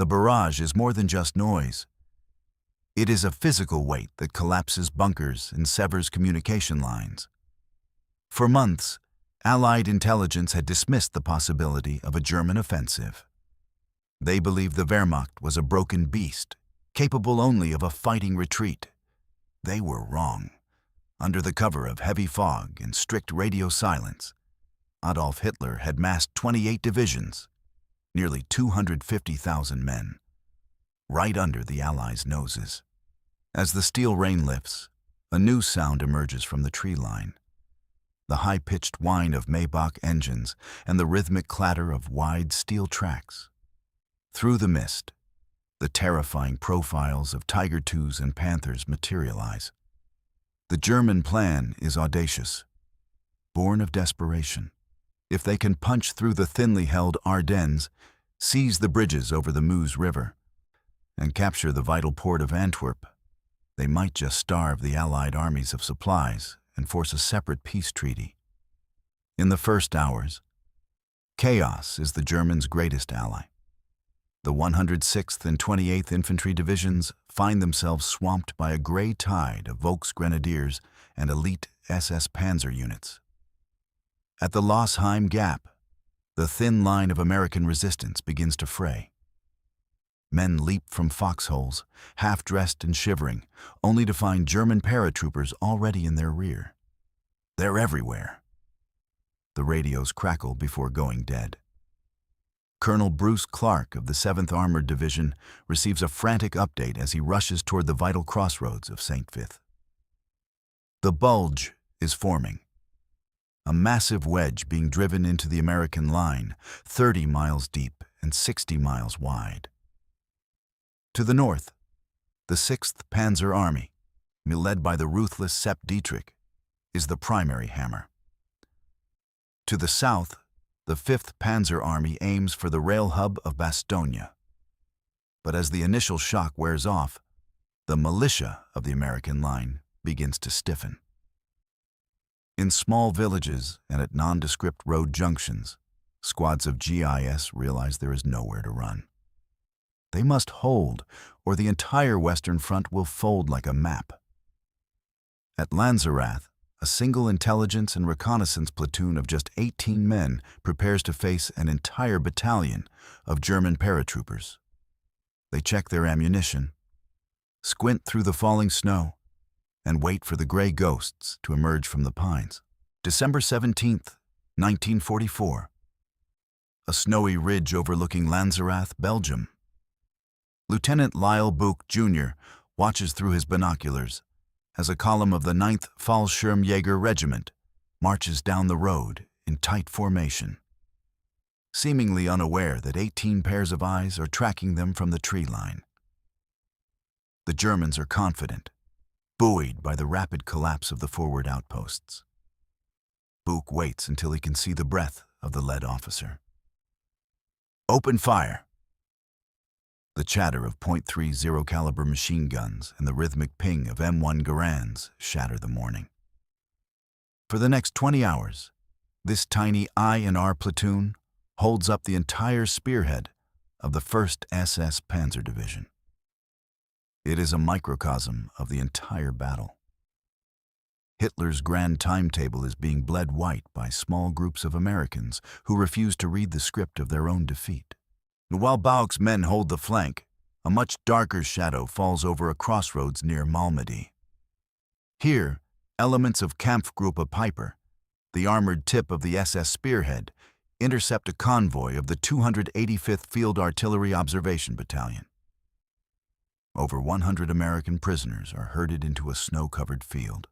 The barrage is more than just noise. It is a physical weight that collapses bunkers and severs communication lines. For months, Allied intelligence had dismissed the possibility of a German offensive. They believed the Wehrmacht was a broken beast, capable only of a fighting retreat. They were wrong. Under the cover of heavy fog and strict radio silence, Adolf Hitler had massed 28 divisions, nearly 250,000 men, right under the Allies' noses. As the steel rain lifts, a new sound emerges from the tree line. The high-pitched whine of Maybach engines and the rhythmic clatter of wide steel tracks. Through the mist, the terrifying profiles of Tiger IIs and Panthers materialize. The German plan is audacious, born of desperation. If they can punch through the thinly held Ardennes, seize the bridges over the Meuse River, and capture the vital port of Antwerp, they might just starve the Allied armies of supplies and force a separate peace treaty. In the first hours, chaos is the Germans' greatest ally. The 106th and 28th Infantry Divisions find themselves swamped by a gray tide of Volksgrenadiers and elite SS Panzer units. At the Lossheim Gap, the thin line of American resistance begins to fray. Men leap from foxholes, half-dressed and shivering, only to find German paratroopers already in their rear. They're everywhere. The radios crackle before going dead. Colonel Bruce Clark of the 7th Armored Division receives a frantic update as he rushes toward the vital crossroads of St. Vith. The Bulge is forming. A massive wedge being driven into the American line, 30 miles deep and 60 miles wide. To the north, the 6th Panzer Army, led by the ruthless Sepp Dietrich, is the primary hammer. To the south, the 5th Panzer Army aims for the rail hub of Bastogne. But as the initial shock wears off, the militia of the American line begins to stiffen. In small villages and at nondescript road junctions, squads of GIS realize there is nowhere to run. They must hold, or the entire Western Front will fold like a map. At Lanzerath, a single intelligence and reconnaissance platoon of just 18 men prepares to face an entire battalion of German paratroopers. They check their ammunition, squint through the falling snow, and wait for the gray ghosts to emerge from the pines. December 17th, 1944. A snowy ridge overlooking Lanzerath, Belgium. Lieutenant Lyle Buch, Jr. watches through his binoculars as a column of the 9th Fallschirmjäger Regiment marches down the road in tight formation, seemingly unaware that 18 pairs of eyes are tracking them from the tree line. The Germans are confident, buoyed by the rapid collapse of the forward outposts. Buch waits until he can see the breath of the lead officer. Open fire! The chatter of .30 caliber machine guns and the rhythmic ping of M1 Garands shatter the morning. For the next 20 hours, this tiny I&R platoon holds up the entire spearhead of the 1st SS Panzer Division. It is a microcosm of the entire battle. Hitler's grand timetable is being bled white by small groups of Americans who refuse to read the script of their own defeat. While Bauch's men hold the flank, a much darker shadow falls over a crossroads near Malmedy. Here, elements of Kampfgruppe Piper, the armored tip of the SS Spearhead, intercept a convoy of the 285th Field Artillery Observation Battalion. Over 100 American prisoners are herded into a snow-covered field.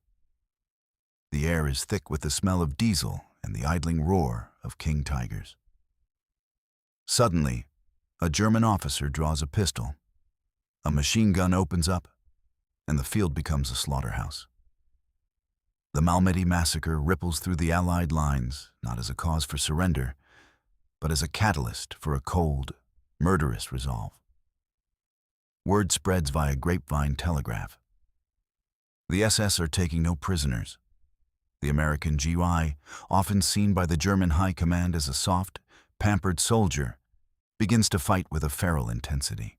The air is thick with the smell of diesel and the idling roar of king tigers. Suddenly, a German officer draws a pistol. A machine gun opens up, and the field becomes a slaughterhouse. The Malmedy massacre ripples through the Allied lines, not as a cause for surrender, but as a catalyst for a cold, murderous resolve. Word spreads via grapevine telegraph. The SS are taking no prisoners. The American GI, often seen by the German High Command as a soft, pampered soldier, begins to fight with a feral intensity.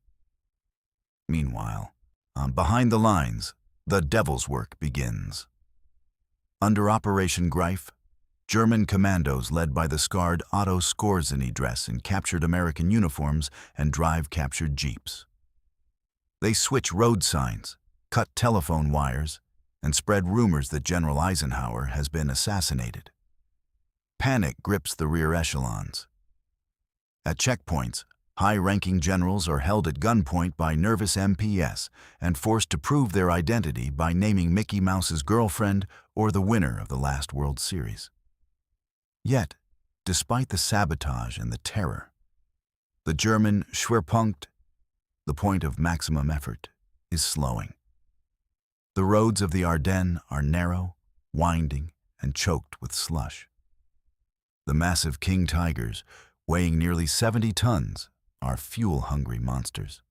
Meanwhile, behind the lines, the devil's work begins. Under Operation Greif, German commandos led by the scarred Otto Skorzeny dress in captured American uniforms and drive captured jeeps. They switch road signs, cut telephone wires, and spread rumors that General Eisenhower has been assassinated. Panic grips the rear echelons. At checkpoints, high-ranking generals are held at gunpoint by nervous MPs and forced to prove their identity by naming Mickey Mouse's girlfriend or the winner of the last World Series. Yet, despite the sabotage and the terror, the German Schwerpunkt, the point of maximum effort, is slowing. The roads of the Ardennes are narrow, winding, and choked with slush. The massive king tigers, weighing nearly 70 tons, are fuel-hungry monsters.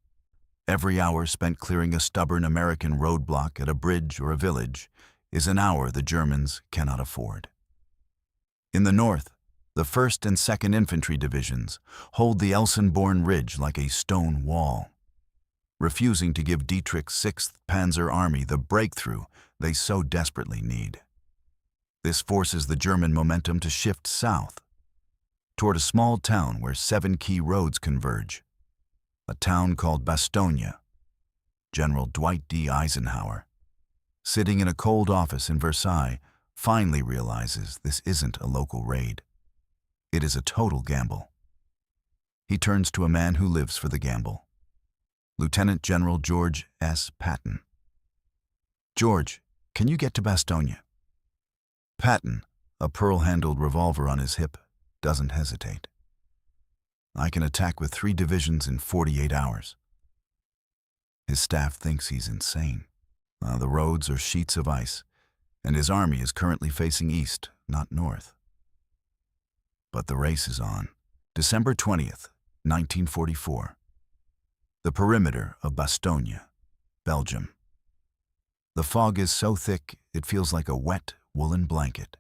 Every hour spent clearing a stubborn American roadblock at a bridge or a village is an hour the Germans cannot afford. In the north, the 1st and 2nd Infantry Divisions hold the Elsenborn Ridge like a stone wall, refusing to give Dietrich's 6th Panzer Army the breakthrough they so desperately need. This forces the German momentum to shift south, toward a small town where 7 key roads converge, a town called Bastogne. General Dwight D. Eisenhower, sitting in a cold office in Versailles, finally realizes this isn't a local raid. It is a total gamble. He turns to a man who lives for the gamble, Lieutenant General George S. Patton. "George, can you get to Bastogne?" Patton, a pearl-handled revolver on his hip, doesn't hesitate. "I can attack with 3 divisions in 48 hours. His staff thinks he's insane. The roads are sheets of ice, and his army is currently facing east, not north. But the race is on. December 20th, 1944. The perimeter of Bastogne, Belgium. The fog is so thick it feels like a wet woolen blanket.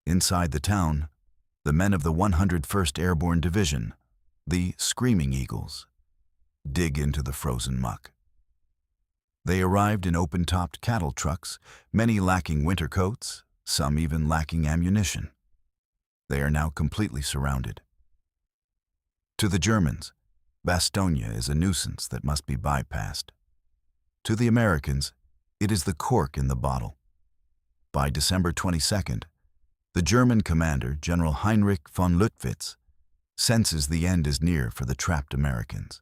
Inside the town, the men of the 101st Airborne Division, the Screaming Eagles, dig into the frozen muck. They arrived in open-topped cattle trucks, many lacking winter coats, some even lacking ammunition. They are now completely surrounded. To the Germans, Bastogne is a nuisance that must be bypassed. To the Americans, it is the cork in the bottle. By December 22nd, the German commander, General Heinrich von Luttwitz, senses the end is near for the trapped Americans.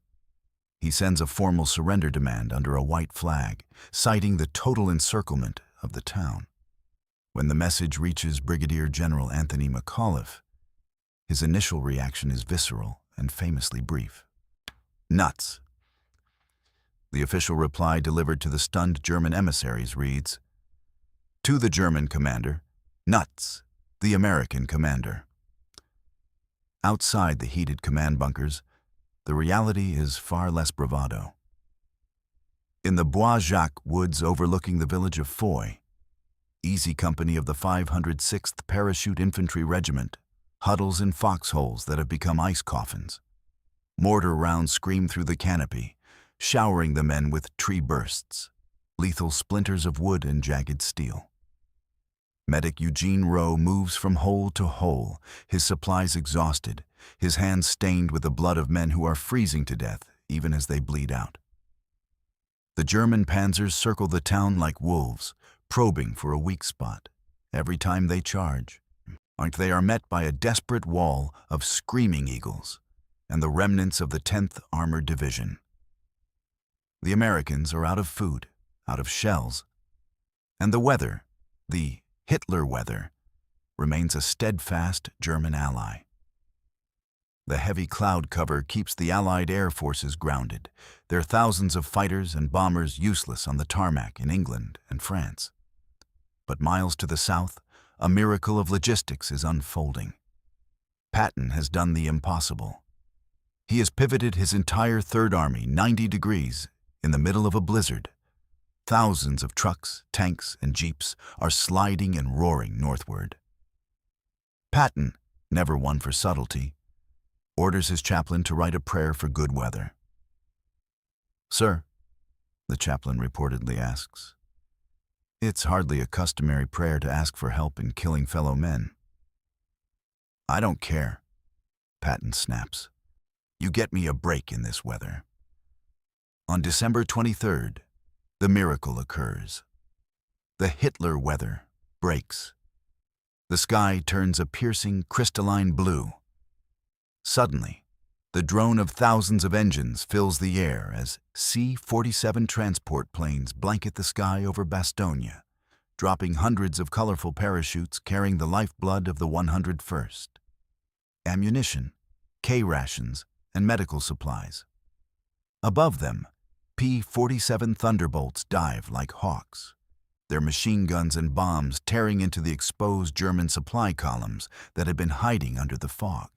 He sends a formal surrender demand under a white flag, citing the total encirclement of the town. When the message reaches Brigadier General Anthony McAuliffe, his initial reaction is visceral and famously brief. "Nuts." The official reply delivered to the stunned German emissaries reads, "To the German commander, nuts, the American commander." Outside the heated command bunkers, the reality is far less bravado. In the Bois Jacques woods overlooking the village of Foy, Easy Company of the 506th Parachute Infantry Regiment huddles in foxholes that have become ice coffins. Mortar rounds scream through the canopy, showering the men with tree bursts, lethal splinters of wood and jagged steel. Medic Eugene Rowe moves from hole to hole, his supplies exhausted, his hands stained with the blood of men who are freezing to death even as they bleed out. The German panzers circle the town like wolves, probing for a weak spot every time they charge. They are met by a desperate wall of screaming eagles and the remnants of the 10th Armored Division. The Americans are out of food, out of shells, and the weather, the Hitler weather, remains a steadfast German ally. The heavy cloud cover keeps the Allied air forces grounded, their thousands of fighters and bombers useless on the tarmac in England and France. But miles to the south, a miracle of logistics is unfolding. Patton has done the impossible. He has pivoted his entire Third Army 90 degrees in the middle of a blizzard. Thousands of trucks, tanks, and jeeps are sliding and roaring northward. Patton, never one for subtlety, orders his chaplain to write a prayer for good weather. "Sir," the chaplain reportedly asks, "it's hardly a customary prayer to ask for help in killing fellow men." "I don't care," Patton snaps. "You get me a break in this weather." On December 23rd, the miracle occurs. The Hitler weather breaks. The sky turns a piercing, crystalline blue. Suddenly, the drone of thousands of engines fills the air as C-47 transport planes blanket the sky over Bastogne, dropping hundreds of colorful parachutes carrying the lifeblood of the 101st. Ammunition, K-rations, and medical supplies. Above them, P-47 Thunderbolts dive like hawks, their machine guns and bombs tearing into the exposed German supply columns that had been hiding under the fog.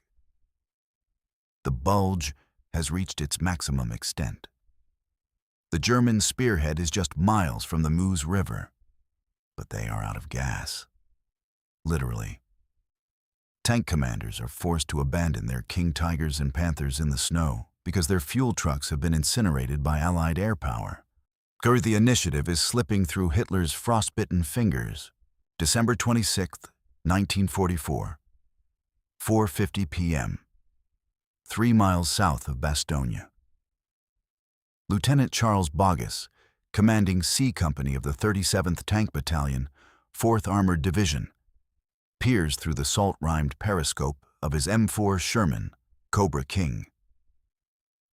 The Bulge has reached its maximum extent. The German spearhead is just miles from the Meuse River, but they are out of gas. Literally. Tank commanders are forced to abandon their King Tigers and Panthers in the snow because their fuel trucks have been incinerated by Allied air power. The initiative is slipping through Hitler's frostbitten fingers. December 26, 1944, 4:50 p.m., 3 miles south of Bastogne. Lieutenant Charles Boggess, commanding C Company of the 37th Tank Battalion, 4th Armored Division, peers through the salt-rimed periscope of his M4 Sherman, Cobra King.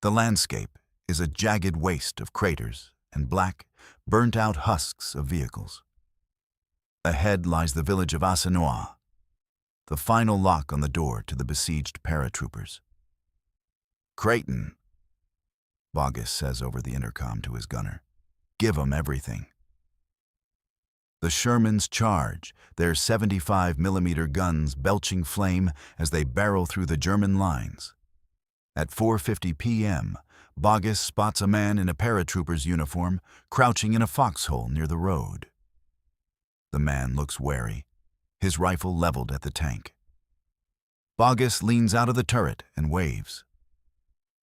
The landscape is a jagged waste of craters and black, burnt-out husks of vehicles. Ahead lies the village of Assenois, the final lock on the door to the besieged paratroopers. "Creighton," Boggess says over the intercom to his gunner, "give 'em everything." The Shermans charge, their 75mm guns belching flame as they barrel through the German lines. At 4:50 p.m., Boggess spots a man in a paratrooper's uniform crouching in a foxhole near the road. The man looks wary, his rifle leveled at the tank. Boggess leans out of the turret and waves.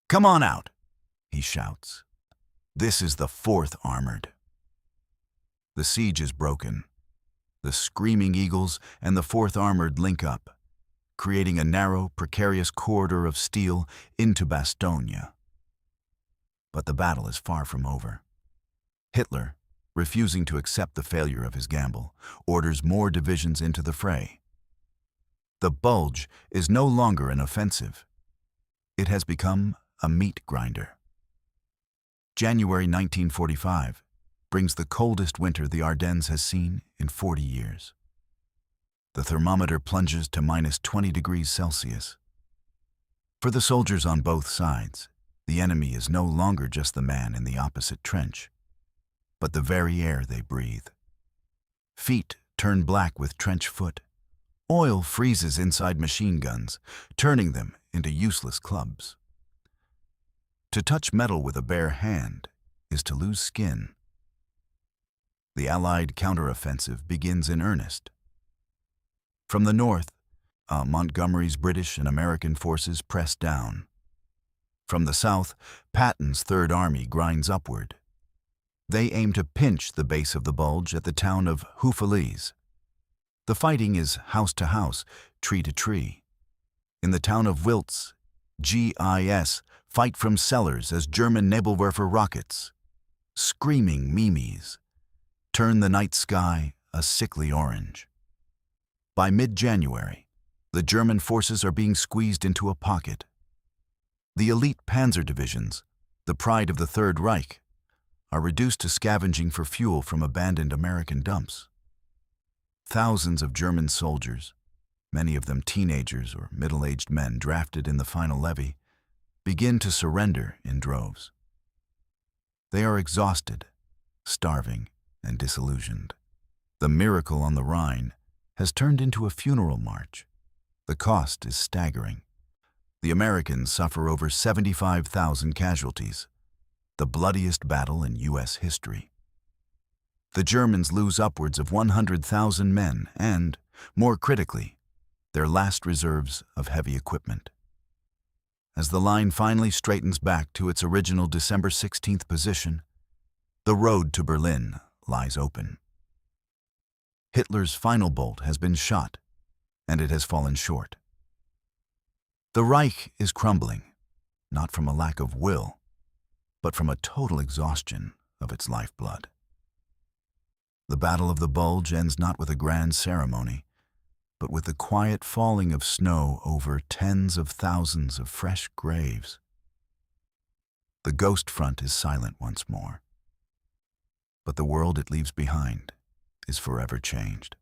"Come on out," he shouts. "This is the 4th Armored." The siege is broken. The Screaming Eagles and the 4th Armored link up, creating a narrow, precarious corridor of steel into Bastogne. But the battle is far from over. Hitler, refusing to accept the failure of his gamble, orders more divisions into the fray. The Bulge is no longer an offensive. It has become a meat grinder. January 1945 brings the coldest winter the Ardennes has seen in 40 years. The thermometer plunges to minus 20 degrees Celsius. For the soldiers on both sides, the enemy is no longer just the man in the opposite trench, but the very air they breathe. Feet turn black with trench foot. Oil freezes inside machine guns, turning them into useless clubs. To touch metal with a bare hand is to lose skin. The Allied counteroffensive begins in earnest. From the north, Montgomery's British and American forces press down. From the south, Patton's Third Army grinds upward. They aim to pinch the base of the Bulge at the town of Houffalize. The fighting is house to house, tree to tree. In the town of Wiltz, GIS fight from cellars as German Nebelwerfer rockets, screaming memes, turn the night sky a sickly orange. By mid-January, the German forces are being squeezed into a pocket. The elite panzer divisions, the pride of the Third Reich, are reduced to scavenging for fuel from abandoned American dumps. Thousands of German soldiers, many of them teenagers or middle-aged men drafted in the final levy, begin to surrender in droves. They are exhausted, starving, and disillusioned. The miracle on the Rhine has turned into a funeral march. The cost is staggering. The Americans suffer over 75,000 casualties, the bloodiest battle in U.S. history. The Germans lose upwards of 100,000 men and, more critically, their last reserves of heavy equipment. As the line finally straightens back to its original December 16th position, the road to Berlin lies open. Hitler's final bolt has been shot, and it has fallen short. The Reich is crumbling, not from a lack of will, but from a total exhaustion of its lifeblood. The Battle of the Bulge ends not with a grand ceremony, but with the quiet falling of snow over tens of thousands of fresh graves. The ghost front is silent once more, but the world it leaves behind is forever changed.